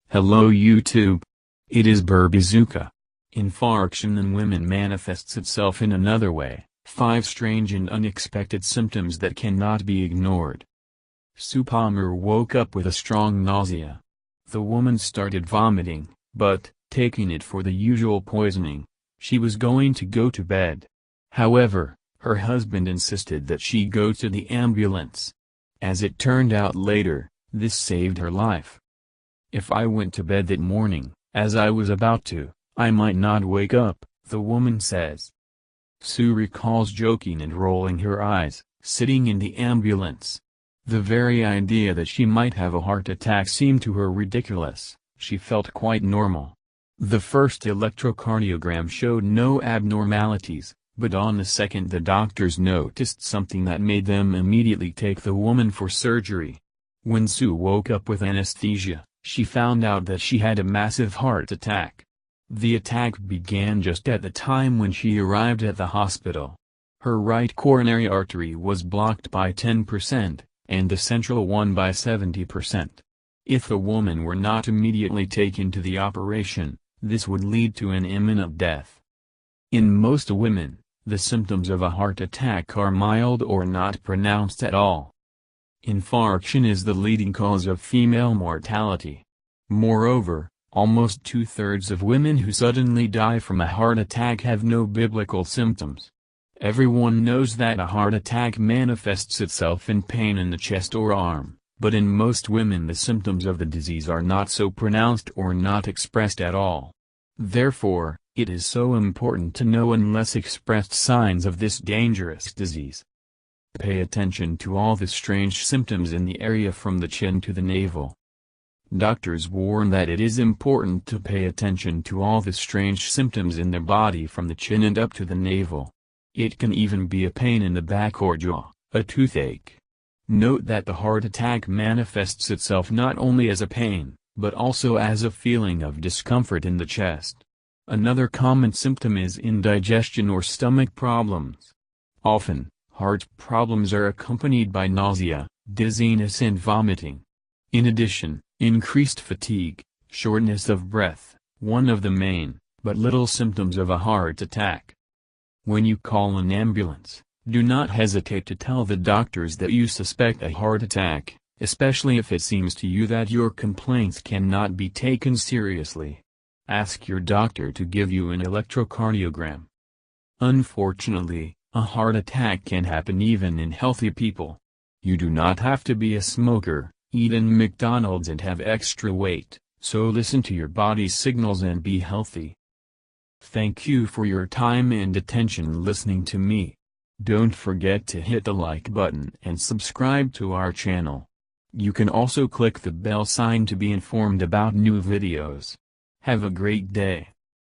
Hello YouTube. It is Burbazooka. Infarction in women manifests itself in another way, 5 strange and unexpected symptoms that cannot be ignored. Sue Palmer woke up with a strong nausea. The woman started vomiting, but, taking it for the usual poisoning, she was going to go to bed. However, her husband insisted that she go to the ambulance. As it turned out later, this saved her life. "If I went to bed that morning, as I was about to, I might not wake up," the woman says. Sue recalls joking and rolling her eyes, sitting in the ambulance. The very idea that she might have a heart attack seemed to her ridiculous. She felt quite normal. The first electrocardiogram showed no abnormalities, but on the second the doctors noticed something that made them immediately take the woman for surgery. When Sue woke up with anesthesia, she found out that she had a massive heart attack. The attack began just at the time when she arrived at the hospital. Her right coronary artery was blocked by 10%, and the central one by 70%. If the woman were not immediately taken to the operation, this would lead to an imminent death. In most women, the symptoms of a heart attack are mild or not pronounced at all. Infarction is the leading cause of female mortality. Moreover, almost 2/3 of women who suddenly die from a heart attack have no biblical symptoms. Everyone knows that a heart attack manifests itself in pain in the chest or arm, but in most women the symptoms of the disease are not so pronounced or not expressed at all. Therefore, it is so important to know unless expressed signs of this dangerous disease. Pay attention to all the strange symptoms in the area from the chin to the navel. Doctors warn that it is important to pay attention to all the strange symptoms in the body from the chin and up to the navel. It can even be a pain in the back or jaw, a toothache. Note that the heart attack manifests itself not only as a pain, but also as a feeling of discomfort in the chest. Another common symptom is indigestion or stomach problems. Often, heart problems are accompanied by nausea, dizziness and vomiting. In addition, increased fatigue, shortness of breath, one of the main, but little symptoms of a heart attack. When you call an ambulance, do not hesitate to tell the doctors that you suspect a heart attack, especially if it seems to you that your complaints cannot be taken seriously. Ask your doctor to give you an electrocardiogram. Unfortunately, a heart attack can happen even in healthy people. You do not have to be a smoker, eat in McDonald's and have extra weight, so listen to your body's signals and be healthy. Thank you for your time and attention listening to me. Don't forget to hit the like button and subscribe to our channel. You can also click the bell sign to be informed about new videos. Have a great day.